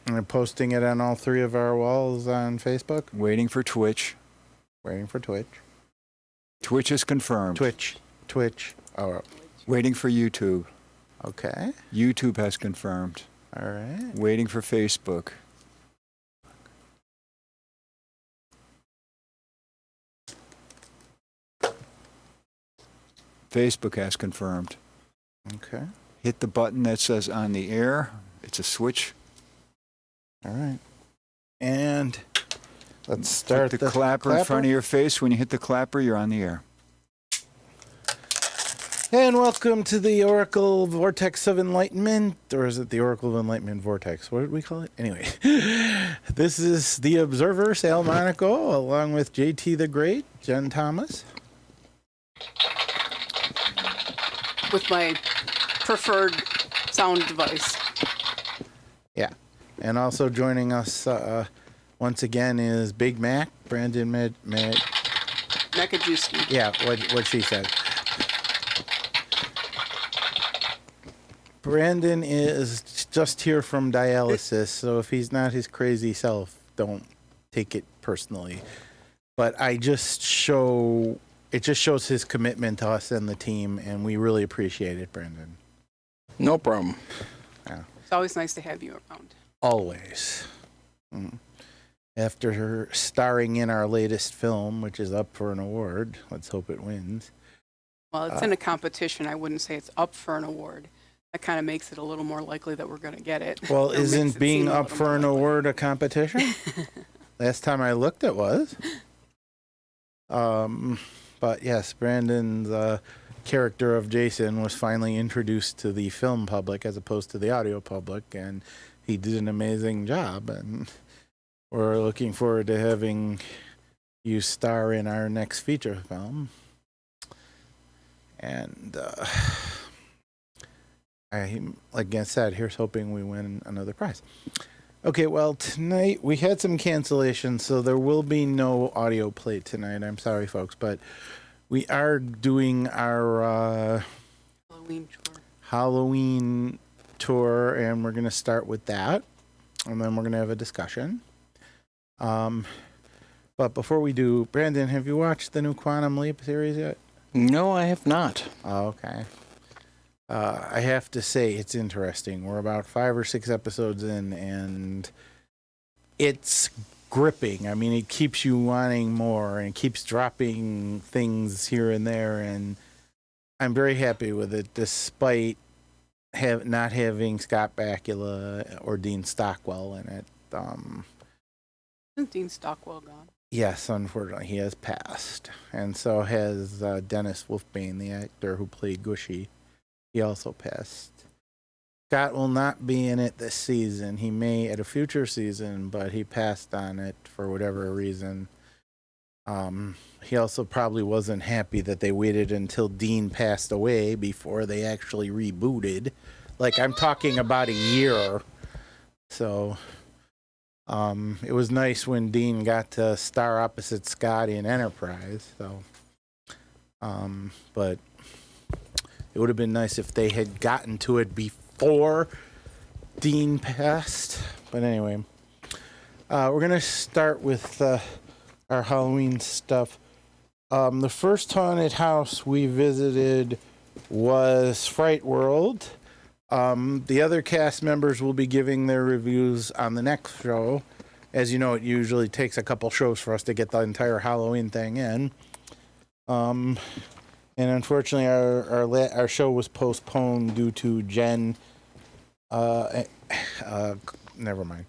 And we're posting it on all 3 of our walls on Facebook. Waiting for Twitch. Waiting for Twitch. Twitch is confirmed. Twitch. Oh, Waiting for YouTube. okay. YouTube has confirmed. All right. Waiting for Facebook. Facebook has confirmed. Okay. Hit the button that says on the air. It's a switch. All right. And let's start the clapper in front of your face. When you hit the clapper, you're on the air. And welcome to the Oracle Vortex of Enlightenment. Or is it the Oracle of Enlightenment Vortex? What did we call it? Anyway, this is the Observer, Sal Monaco, along with JT the Great, Jen Thomas. With my preferred sound device. Yeah. And also joining us once again is Big Mac, Brandon Makajewski. Yeah, what she said. Brandon is just here from dialysis, so if he's not his crazy self, don't take it personally. But it just shows his commitment to us and the team, and we really appreciate it, Brandon. No problem. Yeah. It's always nice to have you around. Always. After starring in our latest film, which is up for an award, let's hope it wins. Well, it's in a competition. I wouldn't say it's up for an award. That kind of makes it a little more likely that we're going to get it. Well, Or makes isn't it being seem a up little for more an likely. award a competition? Last time I looked, it was. But yes, Brandon's character of Jason was finally introduced to the film public as opposed to the audio public, and he did an amazing job. And we're looking forward to having you star in our next feature film. And like I said, here's hoping we win another prize. Okay, well, tonight we had some cancellations, so there will be no audio play tonight. I'm sorry, folks, but we are doing our Halloween tour, and we're going to start with that, and then we're going to have a discussion. But before we do, Brandon, have you watched the new Quantum Leap series yet? No, I have not. Oh, okay. I have to say it's interesting. We're about 5 or 6 episodes in, and it's gripping. I mean, it keeps you wanting more, and it keeps dropping things here and there, and I'm very happy with it, despite not having Scott Bakula or Dean Stockwell in it. Isn't Dean Stockwell gone? Yes, unfortunately, he has passed, and so has Dennis Wolfbane, the actor who played Gushy. He also passed. Scott will not be in it this season. He may at a future season, but he passed on it for whatever reason. He also probably wasn't happy that they waited until Dean passed away before they actually rebooted. Like, I'm talking about a year. So, it was nice when Dean got to star opposite Scott in Enterprise. So, but it would have been nice if they had gotten to it before Dean passed. But anyway, we're going to start with our Halloween stuff. The first haunted house we visited was Fright World. The other cast members will be giving their reviews on the next show. As you know, it usually takes a couple shows for us to get the entire Halloween thing in. And unfortunately, our show was postponed due to Jen. Never mind.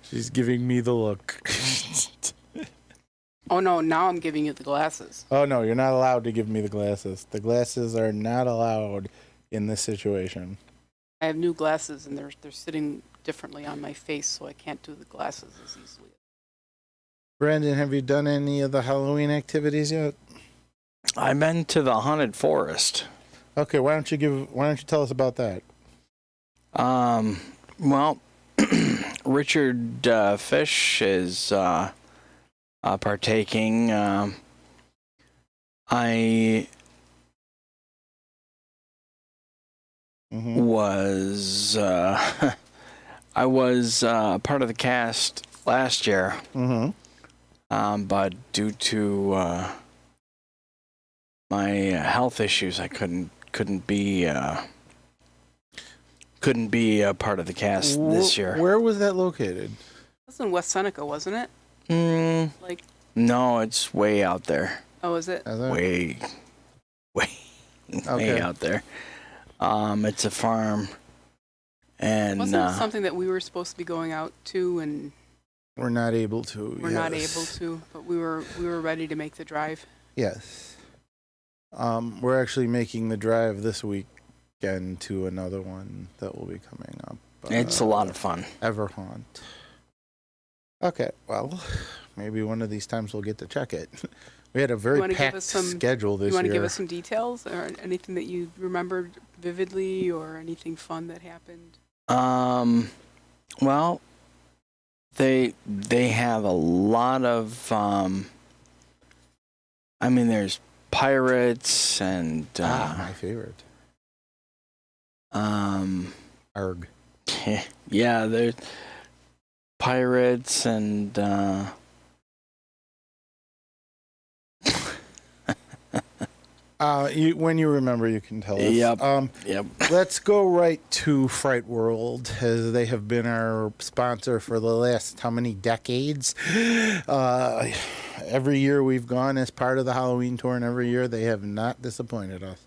She's giving me the look. Oh, no, now I'm giving you the glasses. Oh, no, you're not allowed to give me the glasses. The glasses are not allowed in this situation. I have new glasses, and they're sitting differently on my face, so I can't do the glasses as easily. Brandon, have you done any of the Halloween activities yet? I've been to the haunted forest. Okay, why don't you tell us about that? Well, Richard Fish is partaking. I Mm-hmm. was I was part of the cast last year, but due to my health issues, I couldn't be a part of the cast this year. Where was that located? That's in West Seneca, wasn't it? Like, No, it's way out there. oh, is it? Way Okay. out there. It's a farm, and Wasn't it something that we were supposed to be going out to, and We're not able to. we're not able to, but we were ready to make the drive. Yes. We're actually making the drive this weekend to another one that will be coming up. it's a lot of fun. Everhaunt. Okay, well, maybe one of these times we'll get to check it. We had a very wanna give packed us some- schedule this You want to year. give us some details or anything that you remembered vividly or anything fun that happened? Well, they have a lot of there's pirates and my favorite. Arg. yeah, there's pirates and When you remember, you can tell us. Yep. Yep. Let's go right to Fright World, as they have been our sponsor for the last how many decades? Every year we've gone as part of the Halloween tour, and every year they have not disappointed us.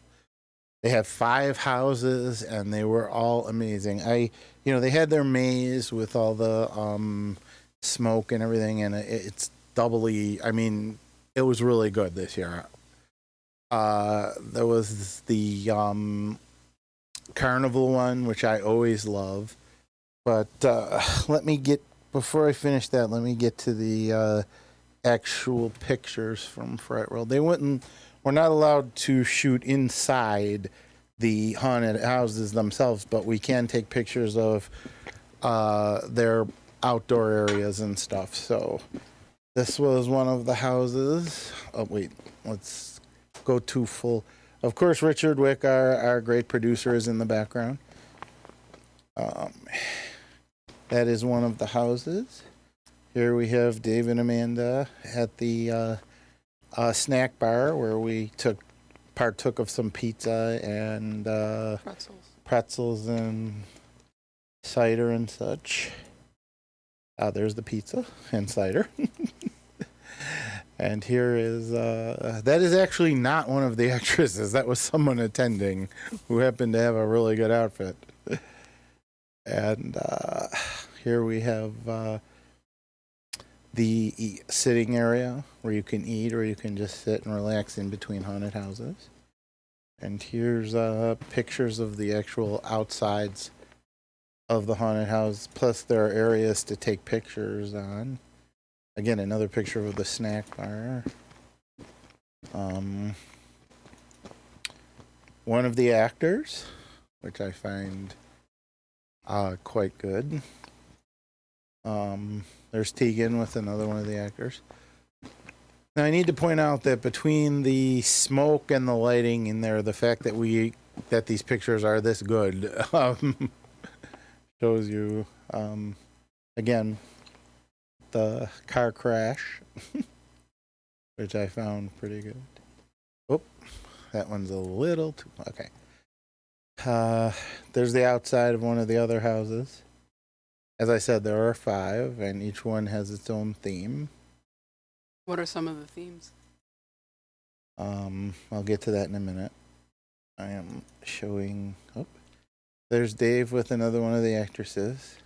They have 5 houses, and they were all amazing. They had their maze with all the smoke and everything, and it's doubly. It was really good this year. There was the carnival one, which I always love. But before I finish that, let me get to the actual pictures from Fright World. We're not allowed to shoot inside the haunted houses themselves, but we can take pictures of their outdoor areas and stuff. So this was one of the houses. Oh, wait, let's go to full. Of course, Richard Wick, our great producer, is in the background. That is one of the houses. Here we have Dave and Amanda at the snack bar where we partook of some pizza and pretzels and cider and such. There's the pizza and cider. And here is, that is actually not one of the actresses. That was someone attending who happened to have a really good outfit. And here we have the sitting area where you can eat or you can just sit and relax in between haunted houses. And here's pictures of the actual outsides of the haunted house. Plus there are areas to take pictures on. Again, another picture of the snack bar. One of the actors, which I find quite good. There's Tegan with another one of the actors. Now, I need to point out that between the smoke and the lighting in there, the fact that these pictures are this good shows you, again, the car crash, which I found pretty good. Oh, that one's a little too... Okay. There's the outside of one of the other houses. As I said, there are 5, and each one has its own theme. What are some of the themes? I'll get to that in a minute. I am showing... Oh, there's Dave with another one of the actresses.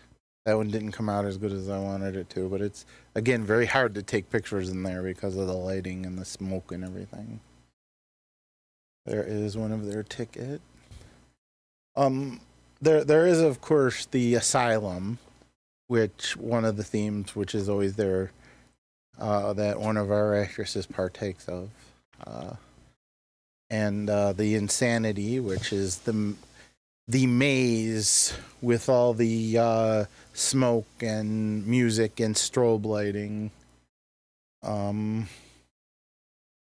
That one didn't come out as good as I wanted it to, but it's, again, very hard to take pictures in there because of the lighting and the smoke and everything. There is one of their ticket. There is, of course, the asylum, which one of the themes, which is always there, that one of our actresses partakes of. And the insanity, which is the maze with all the smoke and music and strobe lighting. That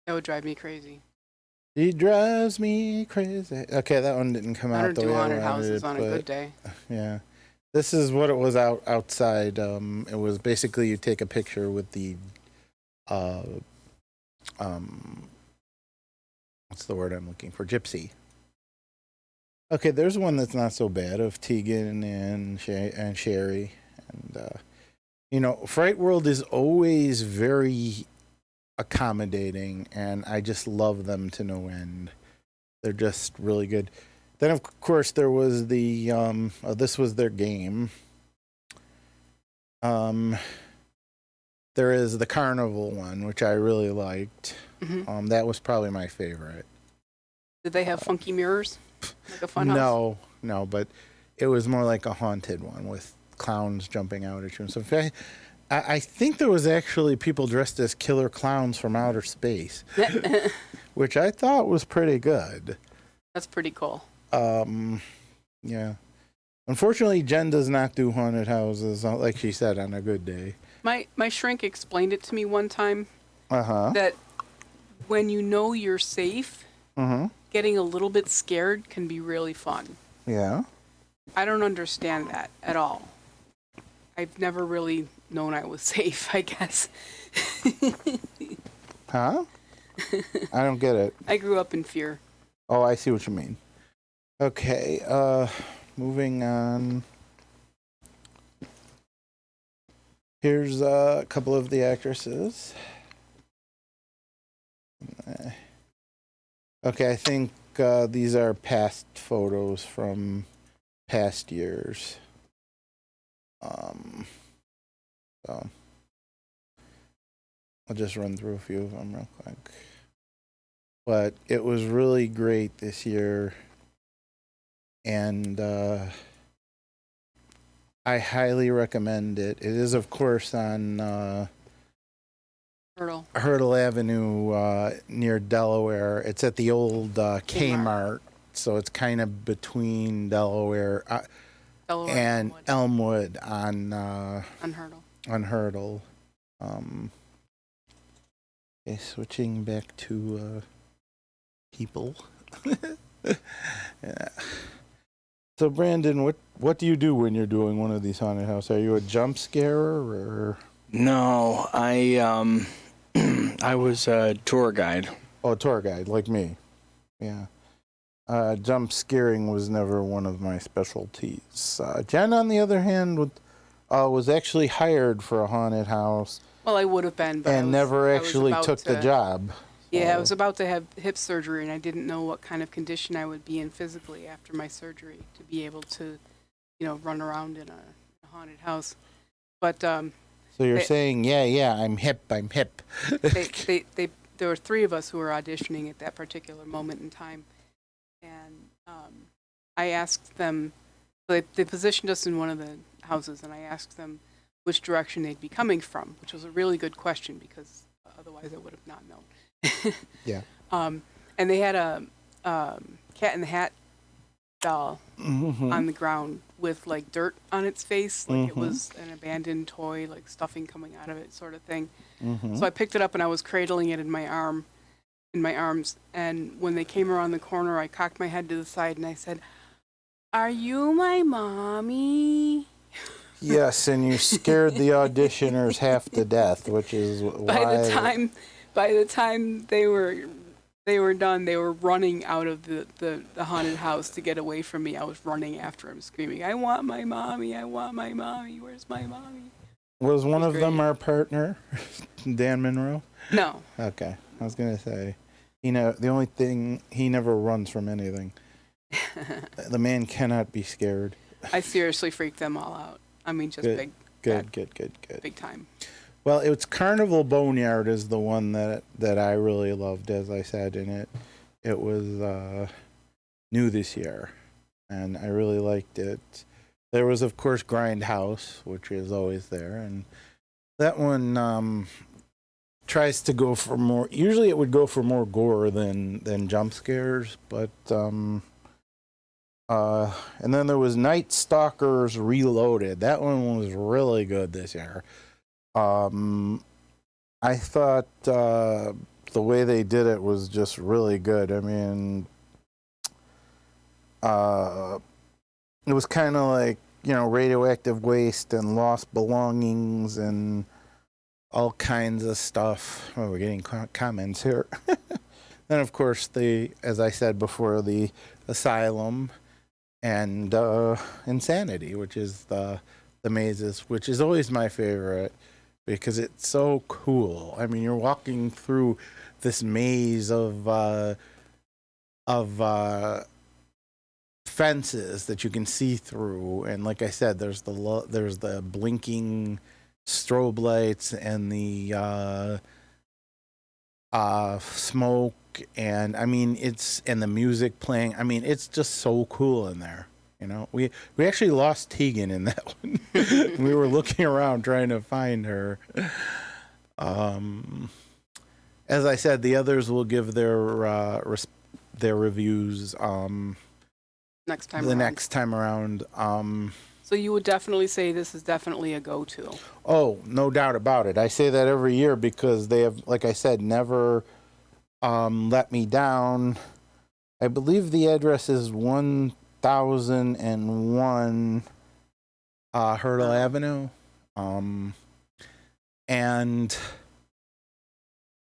would drive me crazy. She drives me crazy. Okay, that one didn't come I out don't the do way I haunted wanted houses it, on a but good day. yeah. This is what it was outside. It was basically you take a picture with the uh what's the word I'm looking for? Gypsy. Okay, there's one that's not so bad of Tegan and Sherry, and Fright World is always very accommodating, and I just love them to no end. They're just really good. Then of course there was the this was their game. There is the carnival one, which I really liked. Hmm. That was probably my favorite. Did they have funky mirrors? Like a fun house? No, but it was more like a haunted one with clowns jumping out at you and stuff. I think there was actually people dressed as killer clowns from outer space, which I thought was pretty good. That's pretty cool. Yeah. Unfortunately, Jen does not do haunted houses, like she said, on a good day. My shrink explained it to me one time Uh-huh. that when you know you're safe, getting a little bit scared can be really fun. Yeah. I don't understand that at all. I've never really known I was safe, I guess. Huh? I don't get it. I grew up in fear. Oh, I see what you mean. Okay, moving on. Here's a couple of the actresses. Okay, I think these are past photos from past years. So I'll just run through a few of them real quick. But it was really great this year, and I highly recommend it. It is, of course, on Hurdle Avenue near Delaware. It's at the old Kmart, so it's kind of between Delaware and Elmwood on Hurdle. Okay, switching back to people. Yeah. So Brandon, what do you do when you're doing one of these haunted houses? Are you a jump scarer or? No, I was a tour guide. Oh, a tour guide like me. Yeah. Jump scaring was never one of my specialties. Jen, on the other hand, was actually hired for a haunted house. Well, I would have been, but and never actually took the job. Yeah, I was about to have hip surgery, and I didn't know what kind of condition I would be in physically after my surgery to be able to, run around in a haunted house. But so you're saying, yeah, I'm hip. There were three of us who were auditioning at that particular moment in time, and I asked them. They positioned us in one of the houses, and I asked them which direction they'd be coming from, which was a really good question because otherwise I would have not known. Yeah. And they had a Cat in the Hat doll on the ground with like dirt on its face, like it was an abandoned toy, like stuffing coming out of it, sort of thing. So I picked it up and I was cradling it in my arms. And when they came around the corner, I cocked my head to the side and I said, "Are you my mommy?" Yes, and you scared the auditioners half to death, which is why. By the time they were done, they were running out of the haunted house to get away from me. I was running after them, screaming, "I want my mommy! I want my mommy! Where's my mommy?" Was one of them our partner, Dan Monroe? No. Okay, I was gonna say, the only thing, he never runs from anything. The man cannot be scared. I seriously freaked them all out. I mean, just good. Good. Big time. Well, it's Carnival Boneyard is the one that I really loved, as I said, and it was new this year, and I really liked it. There was, of course, Grindhouse, which is always there, and that one tries to go for more. Usually, it would go for more gore than jump scares, but and then there was Night Stalkers Reloaded. That one was really good this year. I thought the way they did it was just really good. I mean, it was kind of like, you know, radioactive waste and lost belongings and all kinds of stuff. Oh, we're getting comments here. Then, of course, as I said before, the asylum and insanity, which is the mazes, which is always my favorite because it's so cool. I mean, you're walking through this maze of fences that you can see through, and like I said, there's the blinking strobe lights and the smoke, and I mean and the music playing. I mean, it's just so cool in there. You know, we actually lost Tegan in that one. We were looking around trying to find her. As I said, the others will give their reviews Next time the around. next time around. So you would definitely say this is definitely a go-to. Oh, no doubt about it. I say that every year because they have, like I said, never let me down. I believe the address is 1001 Hurdle Avenue. And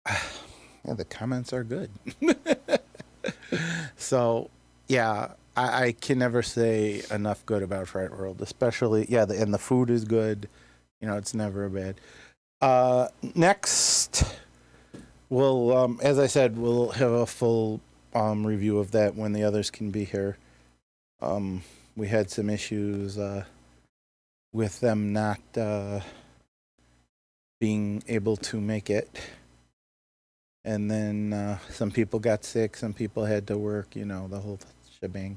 yeah, the comments are good. So, yeah, I can never say enough good about Fright World, especially, and the food is good. You know, it's never bad. Next, we'll, as I said, we'll have a full review of that when the others can be here. We had some issues with them not being able to make it. And then some people got sick, some people had to work, you know, the whole shebang.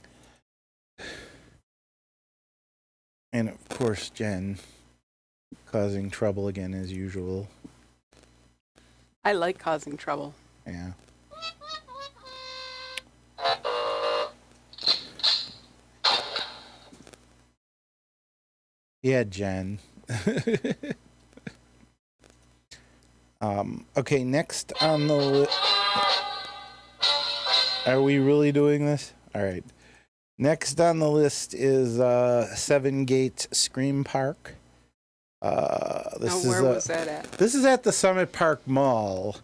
And of course, Jen causing trouble again as usual. I like causing trouble. Yeah. Yeah, Jen. Okay, next on the list. Are we really doing this? All right. Next on the list is Seven Gates Scream Park. Where was that at? This is at the Summit Park Mall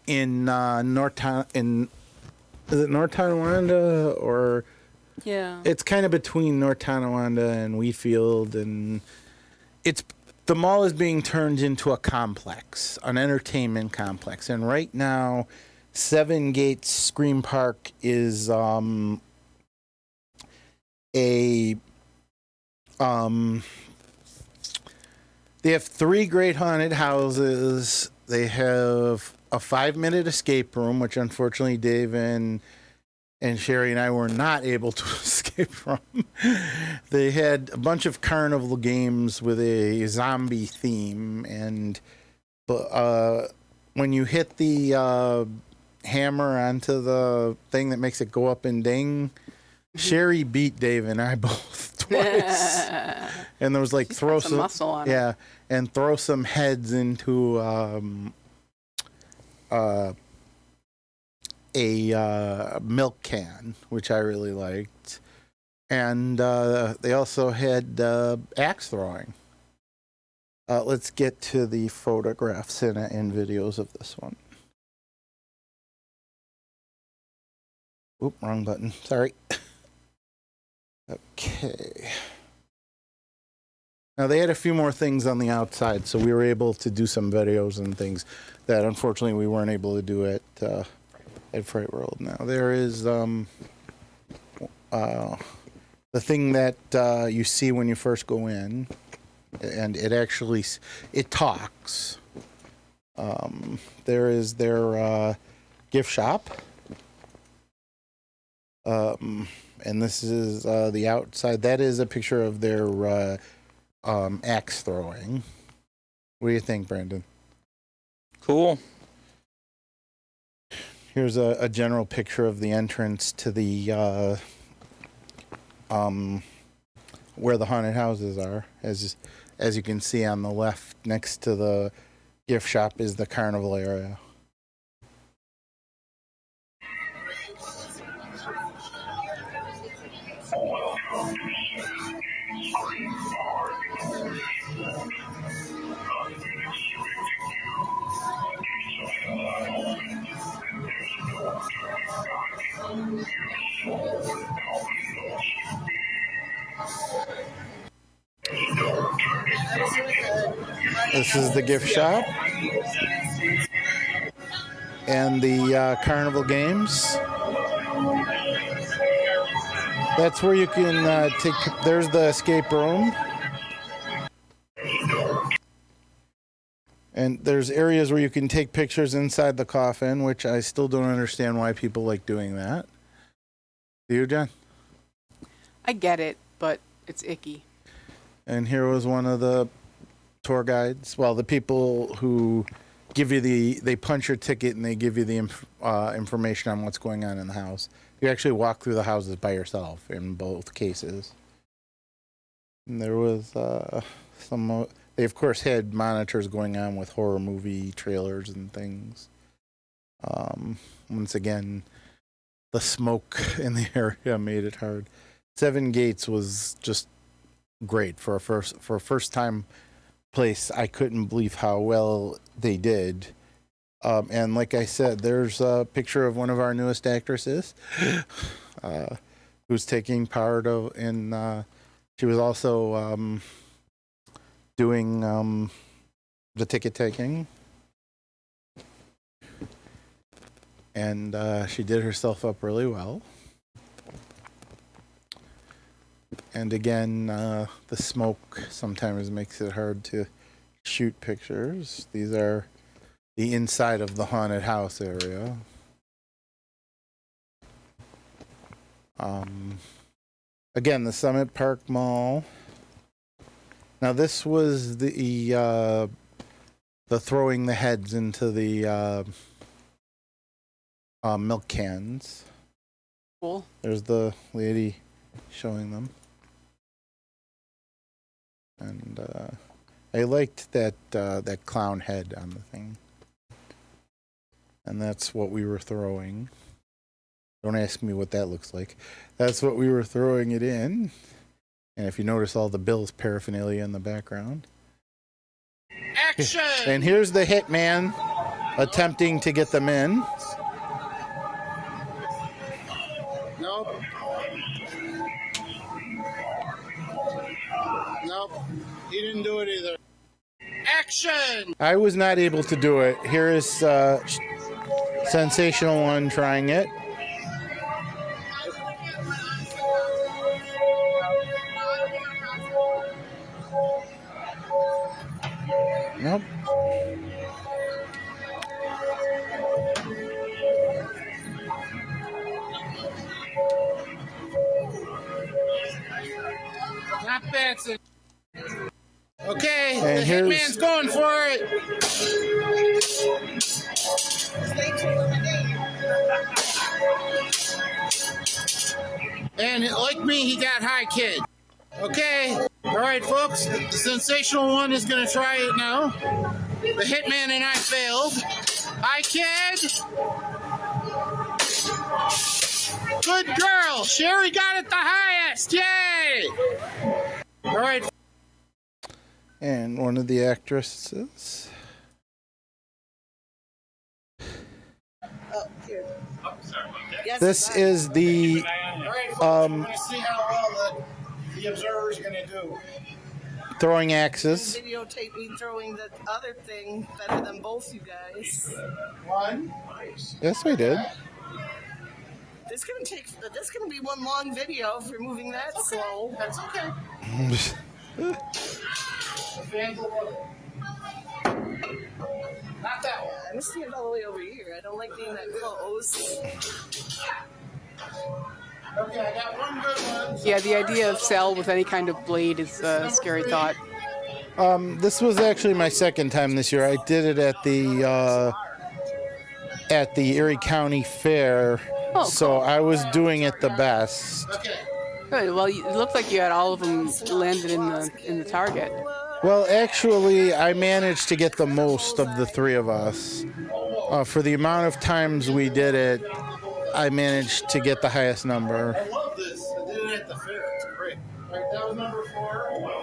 in North Tonawanda, or Yeah. it's kind of between North Tonawanda and Wheatfield, and the mall is being turned into a complex, an entertainment complex, and right now, Seven Gates Scream Park is they have 3 great haunted houses. They have a 5-minute escape room, which unfortunately Dave and Sherry and I were not able to escape from. They had a bunch of carnival games with a zombie theme, and when you hit the hammer onto the thing that makes it go up and ding, Sherry beat Dave and I both twice. And there was like She's got some muscle on her. Yeah, and throw some heads into a milk can, which I really liked. And they also had axe throwing. Let's get to the photographs and videos of this one. Oop, wrong button. Sorry. Okay. Now, they had a few more things on the outside, so we were able to do some videos and things that unfortunately we weren't able to do at Fright World. Now, there is the thing that you see when you first go in, and it talks. There is their gift shop. And this is the outside. That is a picture of their axe throwing. What do you think, Brandon? Cool. Here's a general picture of the entrance to the where the haunted houses are. As you can see on the left, next to the gift shop, is the carnival area. This is the gift shop and the carnival games. That's where you can take. There's the escape room. And there's areas where you can take pictures inside the coffin, which I still don't understand why people like doing that. Do you, John? I get it, but it's icky. And here was one of the tour guides. Well, the people who give you they punch your ticket and they give you the information on what's going on in the house. You actually walk through the houses by yourself in both cases. And there was some. They of course had monitors going on with horror movie trailers and things. Once again, the smoke in the area made it hard. Seven Gates was just great for a first time place. I couldn't believe how well they did. And like I said, there's a picture of one of our newest actresses who's taking part in. She was also doing the ticket taking, and she did herself up really well. And again, the smoke sometimes makes it hard to shoot pictures. These are the inside of the haunted house area. Again, the Summit Park Mall. Now this was the throwing the heads into the milk cans. Cool. There's the lady showing them. And I liked that clown head on the thing. And that's what we were throwing. Don't ask me what that looks like. That's what we were throwing it in. And if you notice all the Bill's paraphernalia in the background. Action! And here's the hitman attempting to get them in. Nope. Nope. He didn't do it either. Action! I was not able to do it. Here is Sensational One trying it. Nope. Not Benson. Okay, And the here's- hitman's going for it. And like me, he got high, kid. Okay, all right, folks. The Sensational One is going to try it now. The hitman and I failed. Hi, kid. Good girl. Sherry got it the highest. Yay! All right. And one of the actresses. This is the All right, folks. We're going to see how well the observer's going to do. throwing axes. Videotape me throwing the other thing better than both you guys. One. Yes, we did. This gonna be one long video if you're moving that slow. That's okay. The fans will love it. Not that one. I'm gonna stand all the way over here. I don't like being that close. Okay, I got one good one. Yeah, the idea of Sal with any kind of blade is a scary thought. This was actually my second time this year. I did it at the Erie County Fair. Oh, So cool. I was doing it the best. Okay. Good. Well, it looked like you had all of them landed in the target. Well, actually, I managed to get the most of the three of us. For the amount of times we did it, I managed to get the highest number. I love this. I did it at the fair. It's great. All right, that was number 4.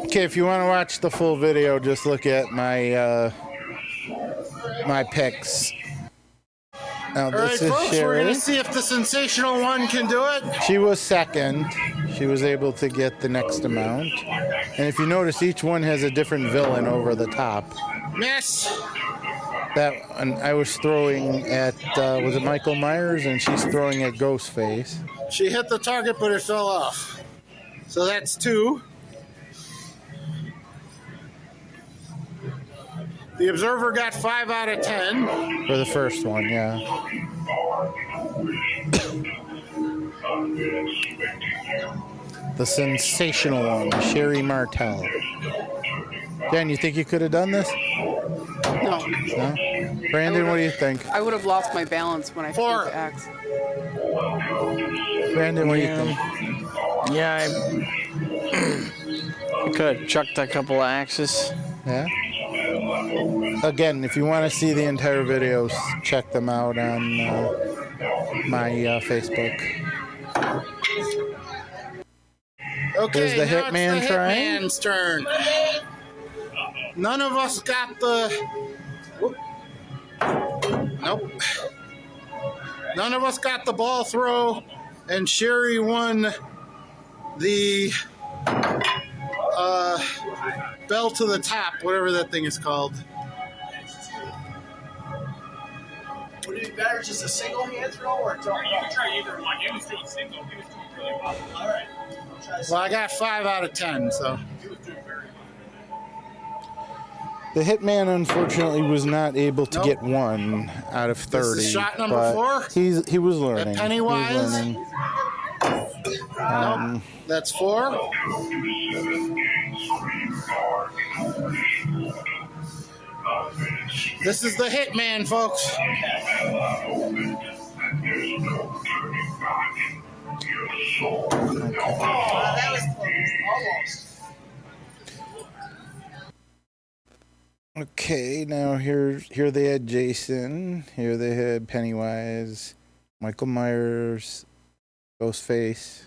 Okay, if you want to watch the full video, just look at my my picks. Now All this right, is folks, we're Sherry. going to see if the sensational one can do it. She was second. She was able to get the next amount. And if you notice, each one has a different villain over the top. Miss. That and I was throwing at was it Michael Myers, and she's throwing at Ghostface. She hit the target, but it fell off. So that's 2. The observer got 5 out of 10. For the first one, yeah. The sensational one, Sherry Martel. Dan, you think you could have done this? No. No? Brandon, what do you think? I would have lost my balance when I threw 4. the axe. Brandon, what do you think? Yeah, I could have chucked a couple of axes. Yeah? Again, if you want to see the entire videos, check them out on my Facebook. Okay, There's the now Hitman it's the trying. Hitman's turn. None of us got the... Whoop. Nope. None of us got the ball throw, and Sherry won the bell to the top, whatever that thing is called. Would it be better just a single hand throw or a double? You can try either one. He was doing single. He was doing really well. All right. I'll try Well, I got 5 out of 10, so... He was doing very well. The Hitman, unfortunately, was not able to Nope. get 1 out of 30. This is shot number but 4? He was learning. Pennywise? He was learning. Nope. That's 4. This is the Hitman, folks. that was close. Almost. Okay, now here they had Jason. Here they had Pennywise, Michael Myers, Ghostface.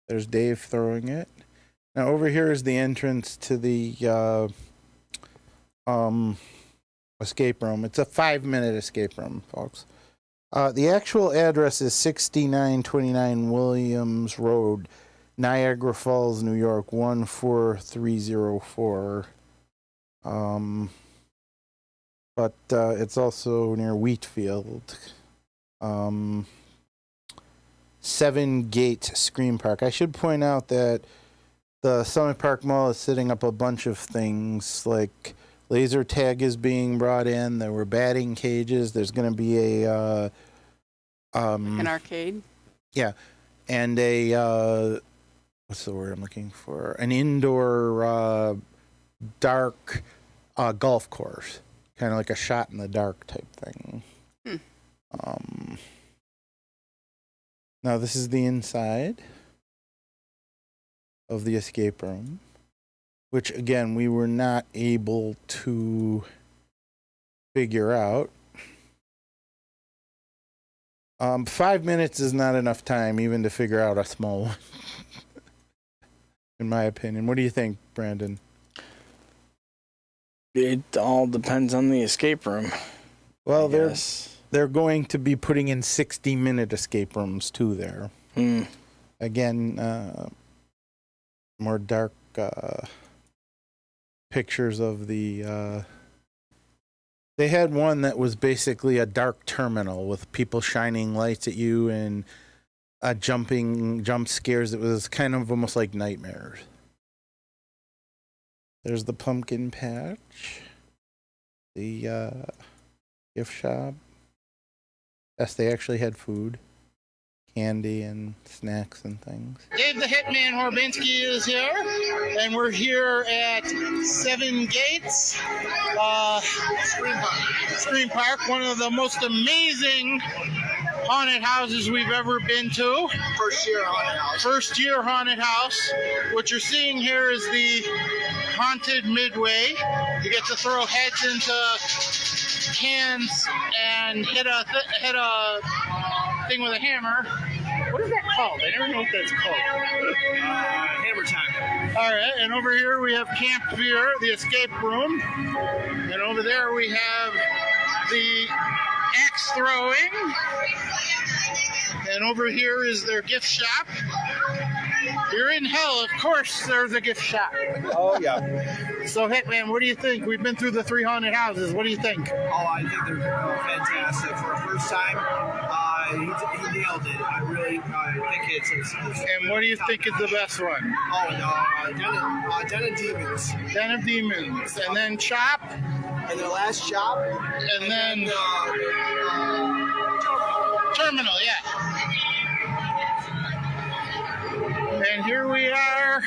There's Dave throwing it. Now over here is the entrance to the escape room. It's a 5-minute escape room, folks. The actual address is 6929 Williams Road, Niagara Falls, New York 14304. But it's also near Wheatfield. 7 Gate Scream Park. I should point out that the Summit Park Mall is setting up a bunch of things, like laser tag is being brought in. There were batting cages. There's going to be a An arcade. yeah, and a what's the word I'm looking for? An indoor dark golf course, kind of like a shot in the dark type thing. Now this is the inside of the escape room, which again we were not able to figure out. 5 minutes is not enough time even to figure out a small one, in my opinion. What do you think, Brandon? It all depends on the escape room. Well, I guess. they're going to be putting in 60-minute escape rooms too there. Again, more dark pictures of the... They had one that was basically a dark terminal with people shining lights at you and jump scares. It was kind of almost like nightmares. There's the pumpkin patch. The gift shop. Yes, they actually had food. Candy and snacks and things. Dave the Hitman Horbinski is here, and we're here at 7 Gates Scream Park, one of the most amazing haunted houses we've ever been to. First year haunted house. First year haunted house. What you're seeing here is the haunted midway. You get to throw heads into cans and hit a thing with a hammer. What is that called? I never know what that's called. Hammer time. All right, and over here we have Camp Beer, the escape room. And over there we have the axe throwing. And over here is their gift shop. You're in hell, of course there's a gift shop. Oh, yeah. So, Hitman, what do you think? We've been through the 3 haunted houses. What do you think? Oh, I think they're fantastic. For a first time, he nailed it. I really think it's And what do you think is the best one? Oh, no, Den of Demons. Den of Demons. And then Chop. And their last shop. And then Terminal, yeah. And here we are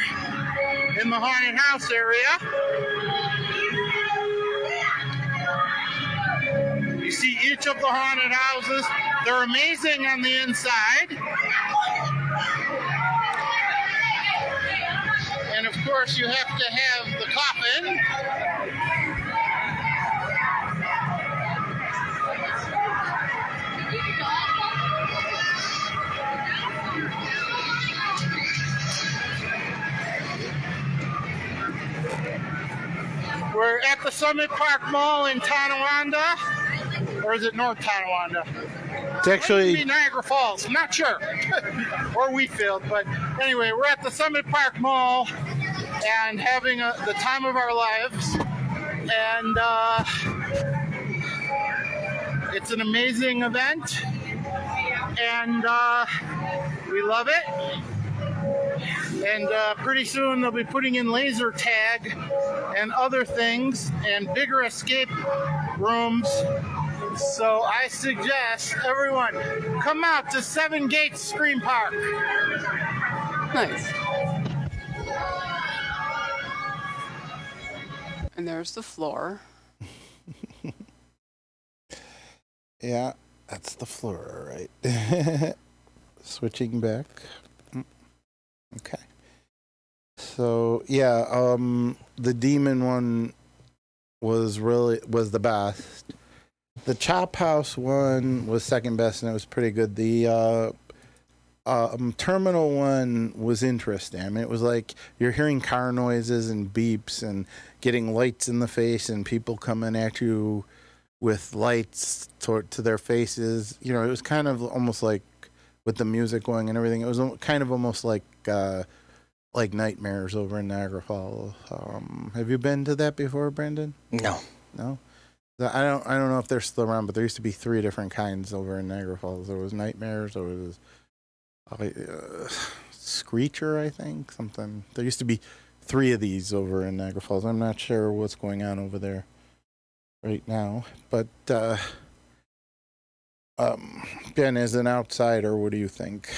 in the haunted house area. You see each of the haunted houses. They're amazing on the inside. And of course you have to have the coffin. We're at the Summit Park Mall in Tonawanda, or is it North Tonawanda? It's actually Maybe Niagara Falls, I'm not sure, or Wheatfield, but anyway, we're at the Summit Park Mall and having the time of our lives, and it's an amazing event, and we love it. And pretty soon they'll be putting in laser tag and other things and bigger escape rooms. So I suggest everyone come out to Seven Gates Scream Park. Nice. And there's the floor. yeah, that's the floor, right? Switching back. Okay. So yeah, the demon one was the best. The Chop House one was second best, and it was pretty good. The Terminal one was interesting. I mean, it was like you're hearing car noises and beeps and getting lights in the face and people coming at you with lights to their faces. You know, it was kind of almost like with the music going and everything. It was kind of almost like Nightmares over in Niagara Falls. Have you been to that before, Brandon? No. No? I don't know if they're still around, but there used to be 3 different kinds over in Niagara Falls. There was Nightmares, there was Screecher, I think, something. There used to be 3 of these over in Niagara Falls. I'm not sure what's going on over there right now, but Ben, as an outsider, what do you think?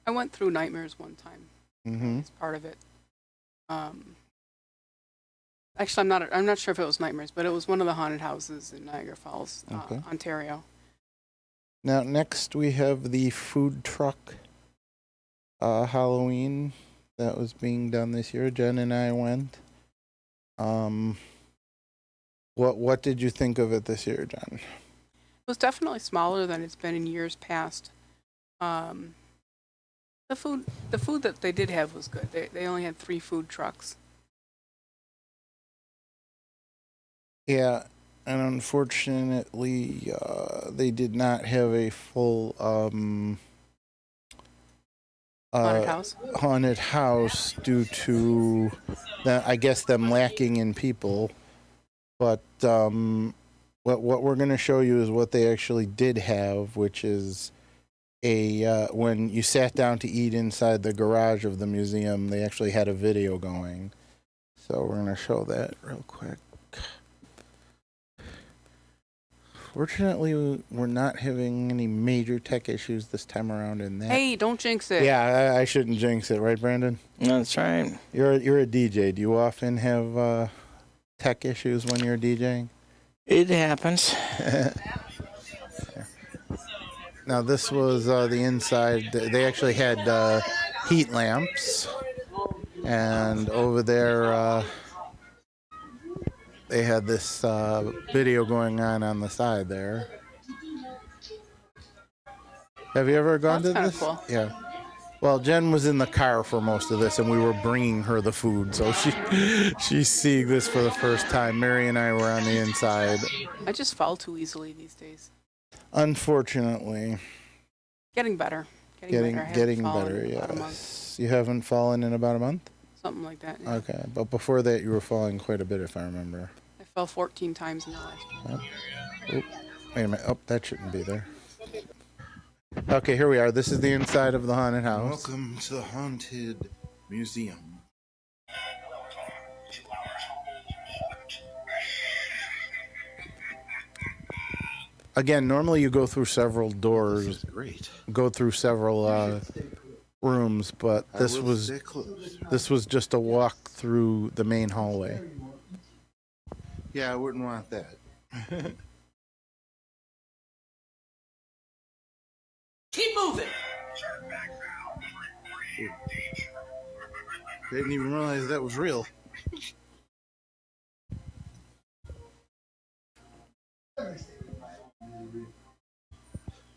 I went through Nightmares one time. Mm-hmm. It's part of it. Actually, I'm not sure if it was Nightmares, but it was one of the haunted houses in Niagara Falls, Okay. Ontario. Now, next we have the food truck Halloween that was being done this year. Jen and I went. What did you think of it this year, Jen? It was definitely smaller than it's been in years past. The food that they did have was good. They only had 3 food trucks. Yeah, and unfortunately, they did not have a full Haunted house due to I guess them lacking in people. But what we're going to show you is what they actually did have, which is when you sat down to eat inside the garage of the museum, they actually had a video going. So we're going to show that real quick. Fortunately, we're not having any major tech issues this time around in that. Hey, don't jinx it. Yeah, I shouldn't jinx it, right, Brandon? That's right. You're a DJ. Do you often have tech issues when you're DJing? It happens. Now, this was the inside. They actually had heat lamps. And over there, they had this video going on the side there. Have you ever gone That's to kinda this? cool. Yeah. Well, Jen was in the car for most of this, and we were bringing her the food, so she's seeing this for the first time. Mary and I were on the inside. I just fall too easily these days. Unfortunately, Getting better. Getting better. I haven't getting fallen better. in about a month. Yes. You haven't fallen in about a month? Something like that. Yeah. Okay, but before that, you were falling quite a bit, if I remember. I fell 14 times in the last year. Oop. Wait a minute. Oh, that shouldn't be there. Okay, here we are. This is the inside of the haunted house. Welcome to the Haunted Museum. Again, normally you go through several This doors, is great. go through several rooms, but I this will was stay close. just a walk through the main hallway. Yeah, I wouldn't want that. Keep moving. Didn't even realize that was real.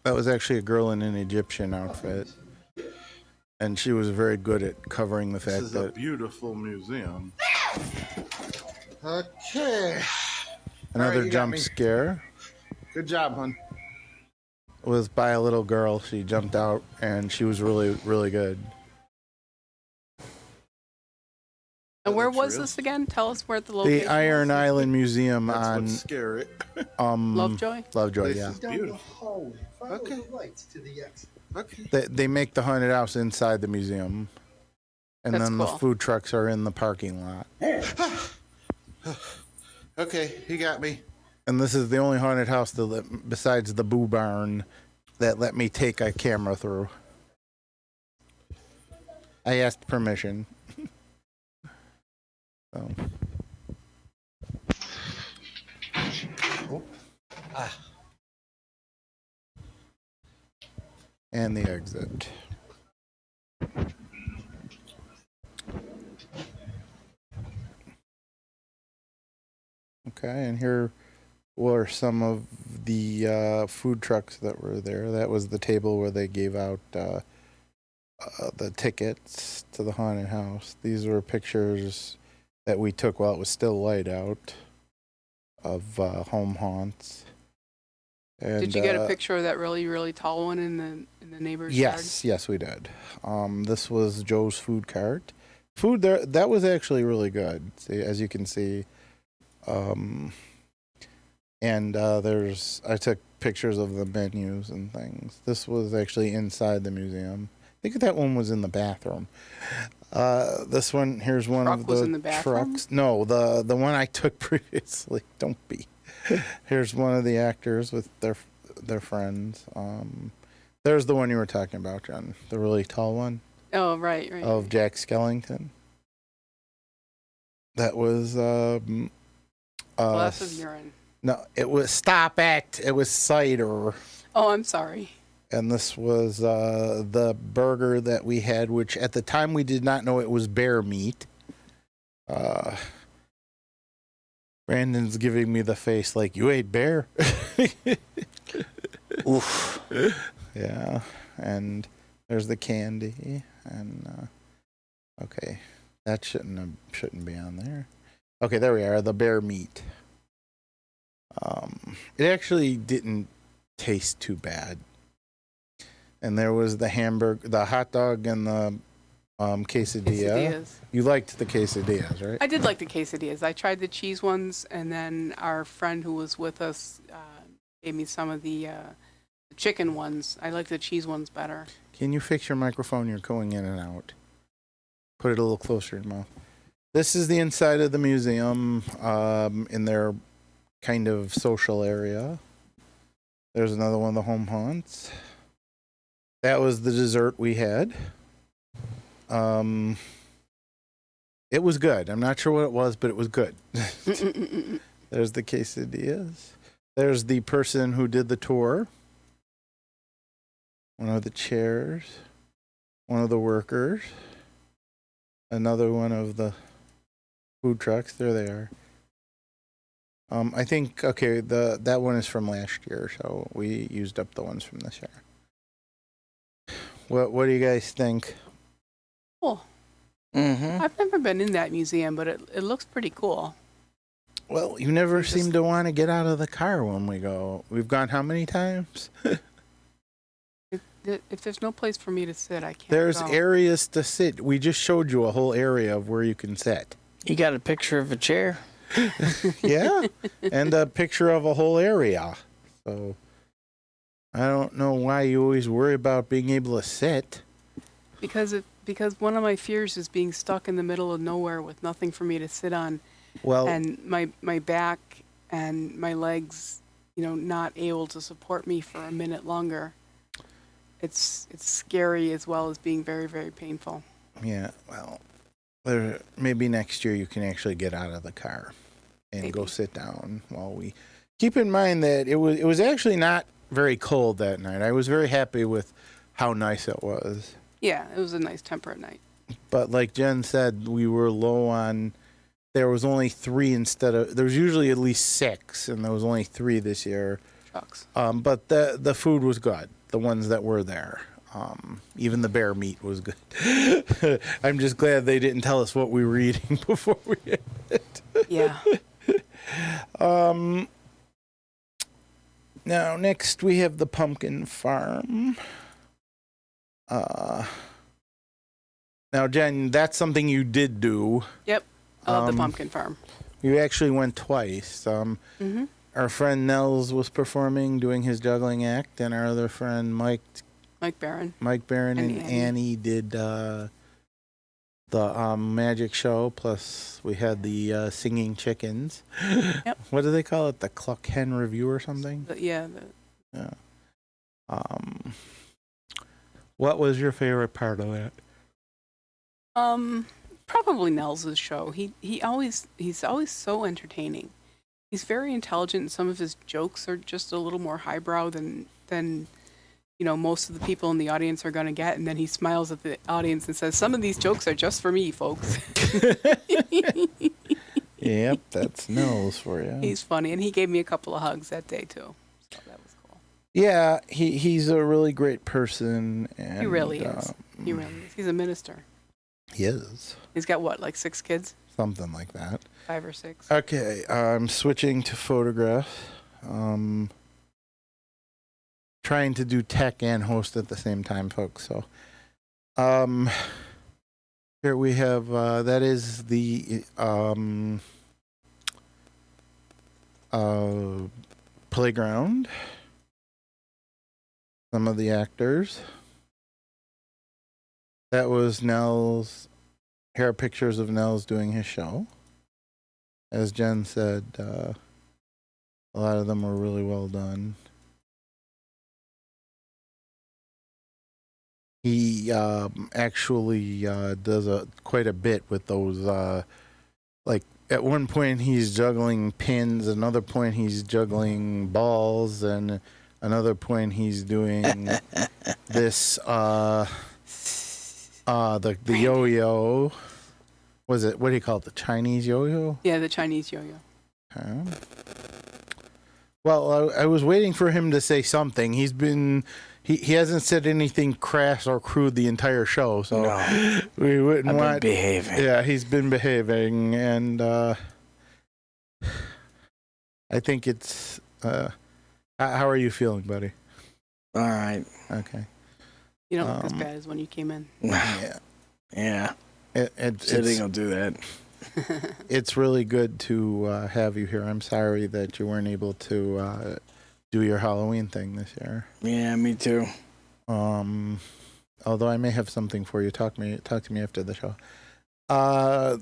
That was actually a girl in an Egyptian outfit, and she was very good at covering the This fact is a that beautiful museum. Okay. another you got jump me. scare Good job, hon. was by a little girl. She jumped out, and she was really, really good. And where looks was real. this again? Tell us where the location The Iron was. Island Museum That's on what's scary. Lovejoy? Lovejoy, This yeah. is beautiful. Okay. Okay. They make the haunted house inside the museum, and That's then the cool. food trucks are in the parking lot. Okay, he got me. And this is the only haunted house that, besides the Boo Barn, that let me take a camera through. I asked permission. So. And the exit. Okay, and here were some of the food trucks that were there. That was the table where they gave out the tickets to the haunted house. These were pictures that we took while it was still light out of home haunts. And, Did you get a picture of that really, really tall one in the neighbor's yard? Yes, we did. This was Joe's food cart. Food there that was actually really good. See, as you can see. And I took pictures of the menus and things. This was actually inside the museum. I think that one was in the bathroom. This one, here's one Truck of was the in the bathroom? trucks. No, the one I took previously. Don't be. Here's one of the actors with their friends. There's the one you were talking about, John. The really tall one Oh, right. of Jack Skellington. That was Glass of urine. no, it was Stop It. It was cider. Oh, I'm sorry. And this was the burger that we had, which at the time we did not know it was bear meat. Brandon's giving me the face like, you ate bear? Oof. Yeah. And there's the candy. And, okay. That shouldn't be on there. Okay, there we are. The bear meat. It actually didn't taste too bad. And there was the hamburger, the hot dog, and the quesadilla. Quesadillas. You liked the quesadillas, right? I did like the quesadillas. I tried the cheese ones, and then our friend who was with us gave me some of the chicken ones. I like the cheese ones better. Can you fix your microphone? You're going in and out. Put it a little closer to your mouth. This is the inside of the museum in their kind of social area. There's another one of the home haunts. That was the dessert we had. It was good. I'm not sure what it was, but it was good. There's the quesadillas. There's the person who did the tour. One of the chairs. One of the workers. Another one of the food trucks. There they are. I think okay, that one is from last year, so we used up the ones from this year. What do you guys think? Cool. Mm-hmm. I've never been in that museum, but it looks pretty cool. Well, you never Just- seem to want to get out of the car when we go. We've gone how many times? If there's no place for me to sit, I can't There's go. areas to sit. We just showed you a whole area of where you can sit. You got a picture of a chair? Yeah, and a picture of a whole area. So I don't know why you always worry about being able to sit. Because one of my fears is being stuck in the middle of nowhere with nothing for me to sit on, Well, and my back and my legs, not able to support me for a minute longer. It's scary as well as being very, very painful. yeah. Well, maybe next year you can actually get out of the car and go Maybe. sit down while we. Keep in mind that it was actually not very cold that night. I was very happy with how nice it was. Yeah, it was a nice temperate night. But like Jen said, we were low on. There was only 3 instead of. There was usually at least 6, and there was only 3 this year. Trucks. But the food was good. The ones that were there. Even the bear meat was good. I'm just glad they didn't tell us what we were eating before we ate it. Yeah. Now, next we have the pumpkin farm. Now, Jen, that's something you did do. Yep. I love the Um, pumpkin farm. You actually went twice. Mm-hmm. Our friend Nels was performing, doing his juggling act, and our other friend Mike Barron. Barron and And Annie. Annie did the magic show. Plus, we had the singing chickens. Yep. What do they call it? The Cluck Hen Review or something? Yeah. Yeah. What was your favorite part of that? Probably Nels's show. He's always so entertaining. He's very intelligent, and some of his jokes are just a little more highbrow than most of the people in the audience are going to get. And then he smiles at the audience and says, "Some of these jokes are just for me, folks." Yep, that's Nels for you. He's funny, and he gave me a couple of hugs that day too. So that was cool. Yeah, he's a really great person. And, He really is. He really is. He's a minister. He is. He's got what, like 6 kids? Something like that. 5 or 6. Okay, I'm switching to photographs. Trying to do tech and host at the same time, folks. So, here we have that is the playground. Some of the actors. That was Nels. Here are pictures of Nels doing his show. As Jen said, a lot of them were really well done. He actually does quite a bit with those. Like at one point he's juggling pins, another point he's juggling balls, and another point he's doing this. The yo-yo. Was it, what do you call it? The Chinese yo-yo? Yeah, the Chinese yo-yo. Okay. Well, I was waiting for him to say something. He hasn't said anything crass or crude the entire show, so No. we wouldn't I've been want. behaving. Yeah, he's been behaving, and I think it's. How are you feeling, buddy? All right. Okay. You don't look as bad as when you came in. Yeah. Yeah. It's, Sitting will do that. it's really good to have you here. I'm sorry that you weren't able to do your Halloween thing this year. Yeah, me too. Although I may have something for you. Talk to me after the show.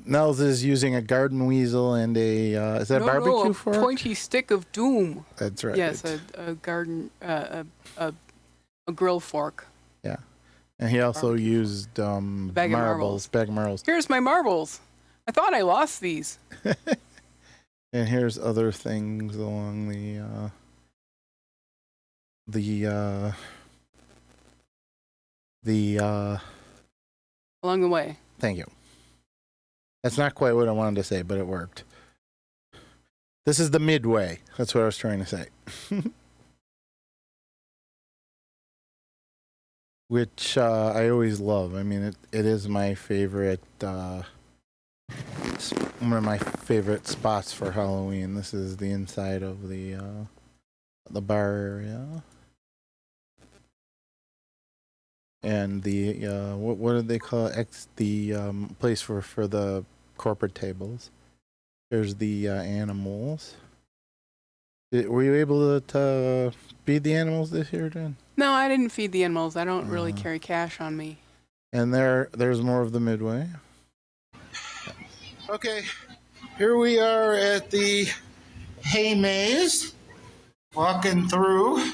Nels is using a garden weasel and a is that barbecue a fork? pointy stick of doom. That's right. Yes, a garden a grill fork. Yeah, and he also Barbecue used bag of marbles. bag of marbles. Here's my marbles. I thought I lost these. And here's other things along Along the way. Thank you. That's not quite what I wanted to say, but it worked. This is the midway. That's what I was trying to say. Which I always love. I mean, it is my favorite, one of my favorite spots for Halloween. This is the inside of the bar area. And the, what do they call it? The place for the corporate tables. There's the animals. Were you able to feed the animals this year, Jen? No, I didn't feed the animals. I don't really carry cash on me. And there's more of the midway. Okay, here we are at the hay maze, walking through.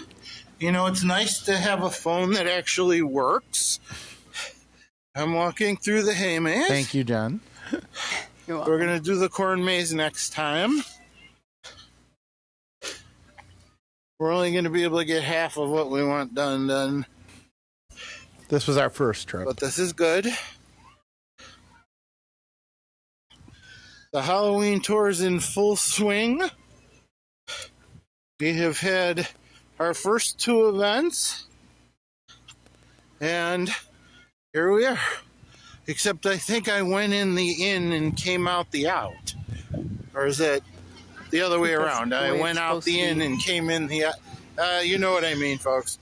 You know, it's nice to have a phone that actually works. I'm walking through the hay maze. Thank you, John. You're welcome. We're going to do the corn maze next time. We're only going to be able to get half of what we want done. This was our first trip. But this is good. The Halloween tour is in full swing. We have had our first two events. And here we are. Except I think I went in the in and came out the out. Or is it the other way around? I went out the in and came in the out. You know what I mean, folks.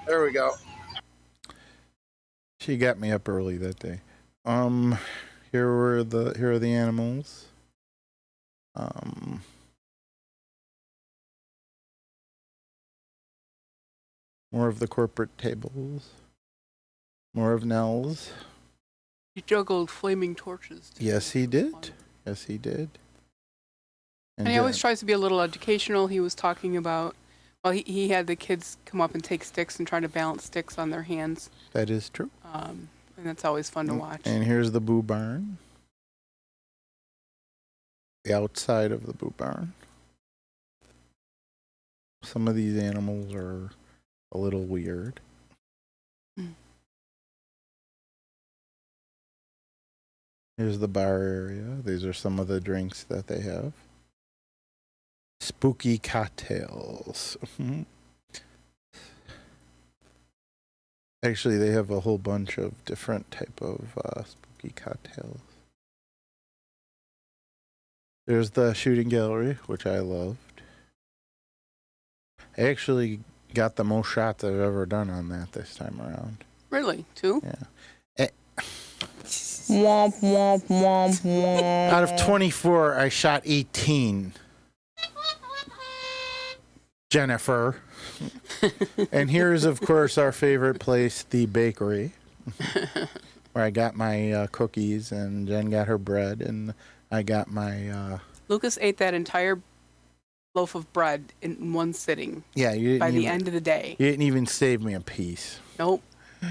There we go. She got me up early that day. Here are the animals. More of the corporate tables. More of Nell's. He juggled flaming torches. Too. Yes, he did. Yes, he did. And he always tries to be a little educational. He was talking about, well, he had the kids come up and take sticks and try to balance sticks on their hands. That is true. And that's always fun to watch. And here's the Boo Barn. The outside of the Boo Barn. Some of these animals are a little weird. Here's the bar area. These are some of the drinks that they have. Spooky cocktails. Actually, they have a whole bunch of different type of spooky cocktails. There's the shooting gallery, which I loved. I actually got the most shots I've ever done on that this time around. Really? Two? Yeah. Womp, womp, womp, womp. Out of 24, I shot 18. Jennifer. And here's, of course, our favorite place, the bakery, where I got my cookies, and Jen got her bread, and I got my... Lucas ate that entire loaf of bread in one sitting. Yeah, you didn't by the even, end of the day. You didn't even save me a piece. Nope. It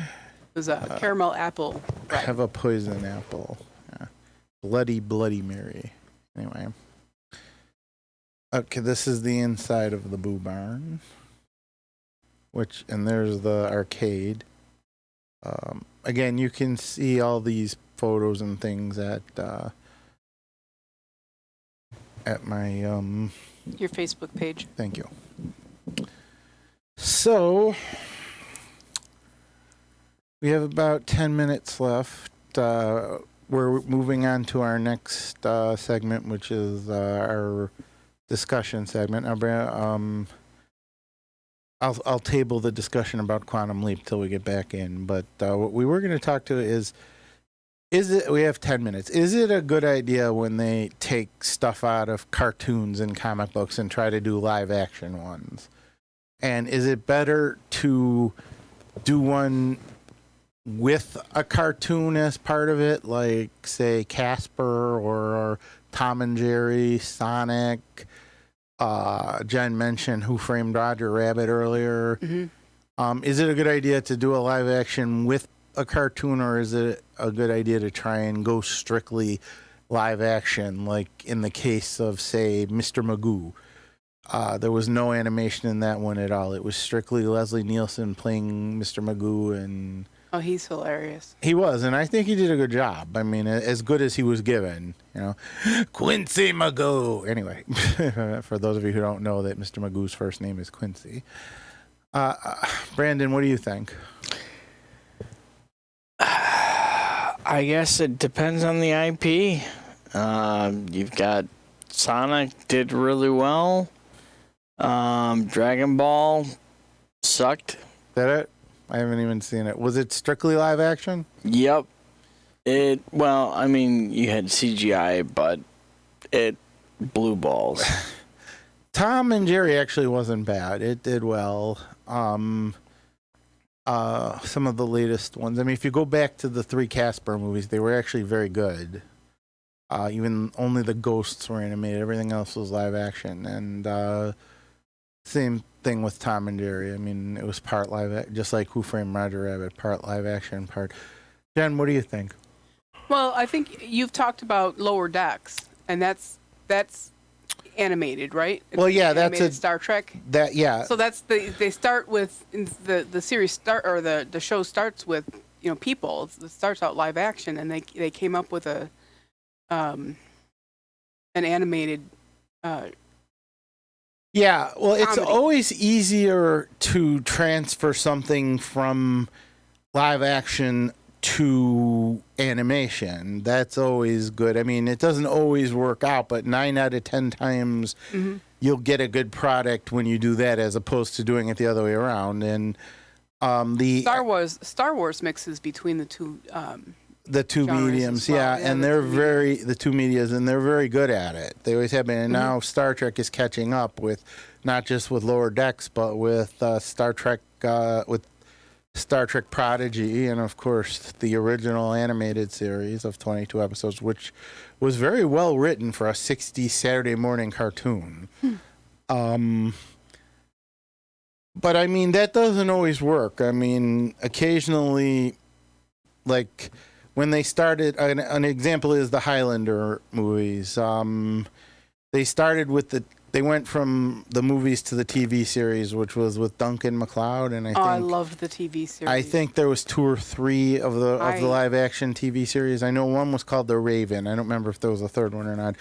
was a caramel apple bread. Have a poison apple. Yeah. Bloody, Bloody Mary. Anyway. Okay, this is the inside of the Boo Barn. And there's the arcade. Again, you can see all these photos and things at my Your Facebook page. Thank you. So we have about 10 minutes left. We're moving on to our next segment, which is our discussion segment. I'll table the discussion about Quantum Leap till we get back in. But what we were going to talk to is it? We have 10 minutes. Is it a good idea when they take stuff out of cartoons and comic books and try to do live action ones? And is it better to do one with a cartoon as part of it, like say Casper or Tom and Jerry, Sonic? Jen mentioned Who Framed Roger Rabbit earlier. Mm-hmm. Is it a good idea to do a live action with a cartoon, or is it a good idea to try and go strictly live action, like in the case of, say, Mr. Magoo? There was no animation in that one at all. It was strictly Leslie Nielsen playing Mr. Magoo, and Oh, he's hilarious. He was, and I think he did a good job. I mean, as good as he was given, you know. Quincy Magoo. Anyway, for those of you who don't know that Mr. Magoo's first name is Quincy. Brandon, what do you think? I guess it depends on the IP. You've got Sonic did really well. Dragon Ball sucked. Is that it? I haven't even seen it. Was it strictly live action? Yep. Well, I mean, you had CGI, but it blew balls. Tom and Jerry actually wasn't bad. It did well. Some of the latest ones. I mean, if you go back to the 3 Casper movies, they were actually very good. Even only the ghosts were animated. Everything else was live action. And same thing with Tom and Jerry. I mean, it was part live, just like Who Framed Roger Rabbit, part live action, part. Jen, what do you think? Well, I think you've talked about Lower Decks, and that's animated, right? Well, yeah, that's animated a Star Trek. That yeah. So that's they start with the series start or the show starts with people. It starts out live action, and they came up with an animated. Yeah, well, it's comedy. always easier to transfer something from live action to animation. That's always good. I mean, it doesn't always work out, but 9 out of 10 times you'll get a good product when you do that as opposed to doing it the other way around. And the Star Wars mixes between the two genres mediums, as well. yeah, Yeah, and the they're two very the two medias, and they're very good at it. They always have been, and now Star Trek is catching up with not just with Lower Decks, but with Star Trek Prodigy, and of course the original animated series of 22 episodes, which was very well written for a 60s Saturday morning cartoon. But I mean, that doesn't always work. I mean, occasionally, like when they started, an example is the Highlander movies. They started with they went from the movies to the TV series, which was with Duncan MacLeod, and I loved the TV series. I think there was 2 or 3 of the live action TV series. I know one was called The Raven. I don't remember if there was a third one or not.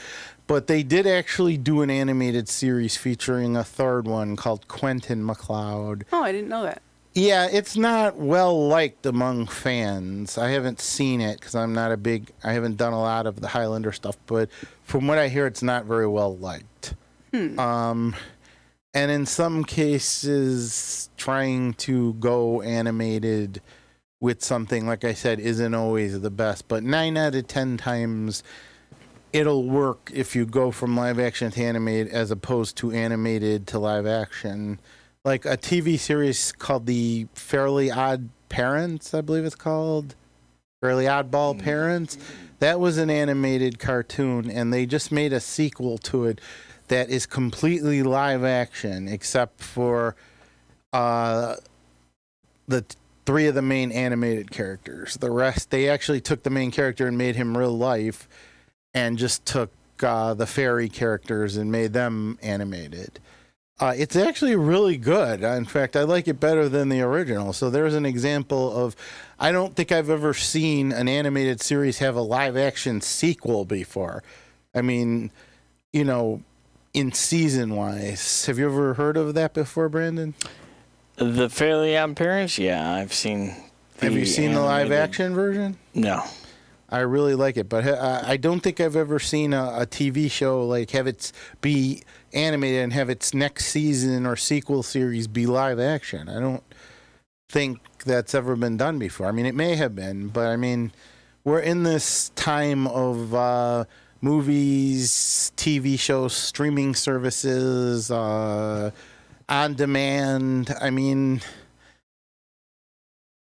But they did actually do an animated series featuring a third one called Quentin MacLeod. Oh, I didn't know that. Yeah, it's not well liked among fans. I haven't seen it because I haven't done a lot of the Highlander stuff, but from what I hear, it's not very well liked. And in some cases, trying to go animated with something, like I said, isn't always the best. But 9 out of 10 times, it'll work if you go from live action to animated as opposed to animated to live action. Like a TV series called The Fairly Odd Parents, I believe it's called. Fairly Oddball Parents. That was an animated cartoon, and they just made a sequel to it that is completely live action, except for the 3 of the main animated characters. The rest, they actually took the main character and made him real life, and just took the fairy characters and made them animated. It's actually really good. In fact, I like it better than the original. So there's an example of, I don't think I've ever seen an animated series have a live action sequel before. I mean, in season wise. Have you ever heard of that before, Brandon? The Fairly Odd Parents? Yeah, I've seen. Have you seen the live action version? No. I really like it, but I don't think I've ever seen a TV show like have it be animated and have its next season or sequel series be live action. I don't think that's ever been done before. I mean, it may have been, but I mean, we're in this time of movies, TV shows, streaming services, on demand. I mean,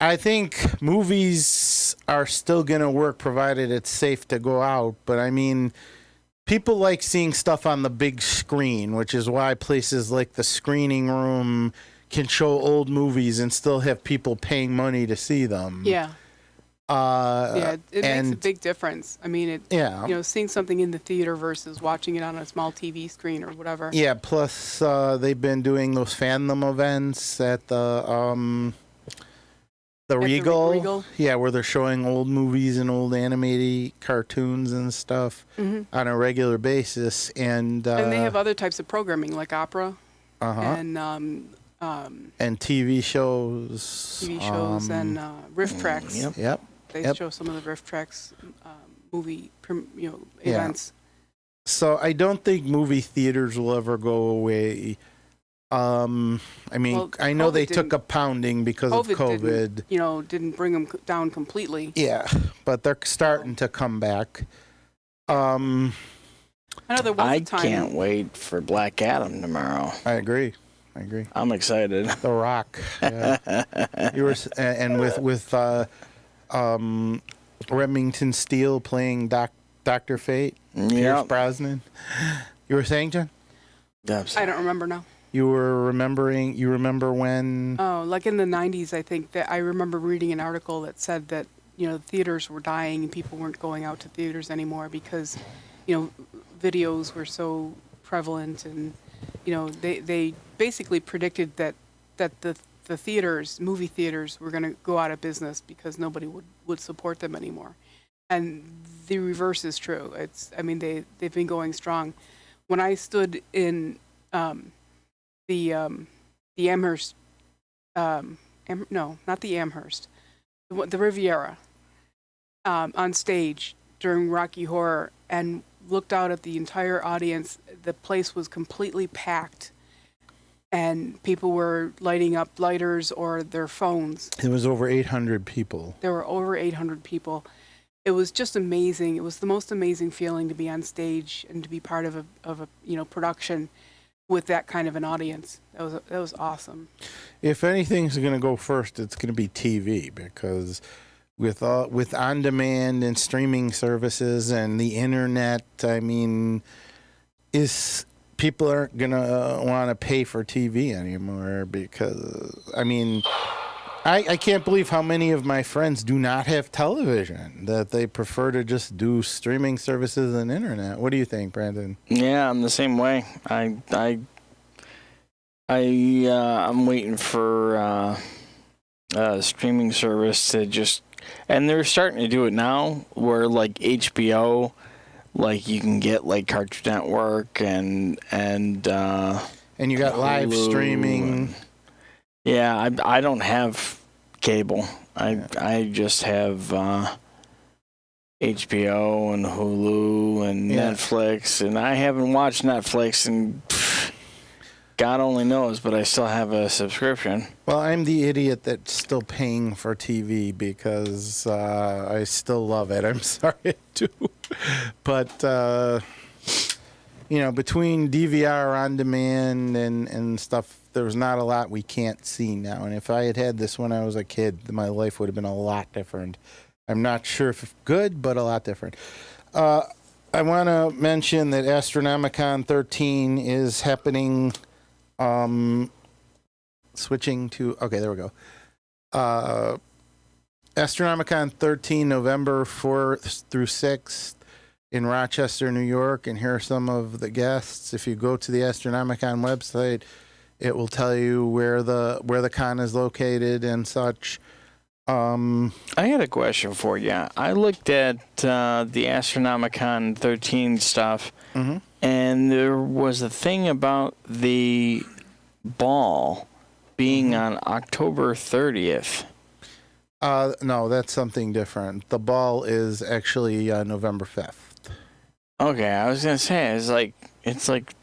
I think movies are still going to work provided it's safe to go out. But I mean, people like seeing stuff on the big screen, which is why places like the Screening Room can show old movies and still have people paying money to see them. Yeah. It makes a big difference. I mean, seeing something in the theater versus watching it on a small TV screen or whatever. Yeah, plus they've been doing those fandom events at the The At the Regal, Regal? yeah, where they're showing old movies and old animated cartoons and stuff on a regular basis, and And they have other types of programming like opera uh-huh. and and TV shows. TV shows and riff tracks. Yep. They show some of the riff tracks, movie, events. So I don't think movie theaters will ever go away. I mean, Well, I know COVID they took didn't- a pounding because of COVID. Didn't bring them down completely. Yeah, but they're starting to come back. I know there was I a time. can't wait for Black Adam tomorrow. I agree. I'm excited. The Rock. Yeah. You were and with Remington Steele playing Dr. Fate. Pierce Yep. Brosnan. You were saying, Jen? I don't remember now. You were remembering. You remember when? Oh, like in the 90s, I think that I remember reading an article that said that, theaters were dying and people weren't going out to theaters anymore because, videos were so prevalent and, they basically predicted that the theaters, movie theaters, were going to go out of business because nobody would support them anymore. And the reverse is true. They've been going strong. When I stood in the Amherst, no, not the Amherst, the Riviera, on stage during Rocky Horror and looked out at the entire audience, the place was completely packed and people were lighting up lighters or their phones. It was over 800 people. There were over 800 people. It was just amazing. It was the most amazing feeling to be on stage and to be part of a production with that kind of an audience. That was awesome. If anything's going to go first, it's going to be TV because with on demand and streaming services and the internet, I mean, people aren't going to want to pay for TV anymore because I can't believe how many of my friends do not have television, that they prefer to just do streaming services and internet. What do you think, Brandon? Yeah, I'm the same way. I'm waiting for a streaming service to just, and they're starting to do it now, where like HBO, like you can get like Cartoon Network and you got live Hulu streaming. Yeah, I don't have cable. I just have HBO and Hulu and Netflix, and I haven't watched Netflix and God only knows, but I still have a subscription. Well, I'm the idiot that's still paying for TV because I still love it. I'm sorry I do. But, between DVR on demand and stuff, there's not a lot we can't see now. And if I had this when I was a kid, my life would have been a lot different. I'm not sure if good, but a lot different. I want to mention that Astronomicon 13 is happening. Switching to, okay, there we go. Astronomicon 13, November 4th through 6th in Rochester, New York. And here are some of the guests. If you go to the Astronomicon website, it will tell you where the con is located and such. I had a question for you. I looked at the Astronomicon 13 stuff, and there was a thing about the ball being on October 30th. No, that's something different. The ball is actually November 5th. Okay, I was gonna say it's like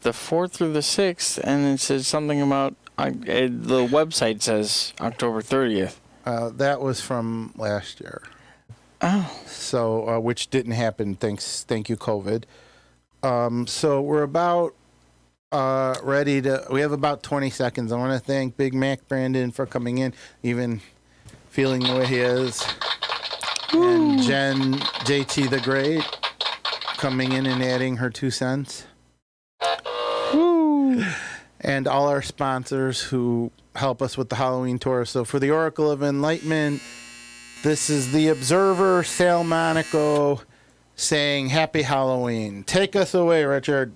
the 4th through the 6th, and it says something about the website says October 30th. That was from last year. Oh, So which didn't happen. Thank you, COVID. So we're about ready to. We have about 20 seconds. I want to thank Big Mac Brandon for coming in, even feeling the way he is, and Jen JT the Great coming in and adding her 2 cents. And all our sponsors who help us with the Halloween tour. So for the Oracle of Enlightenment, this is the Observer, Sal Monaco, saying Happy Halloween. Take us away, Richard.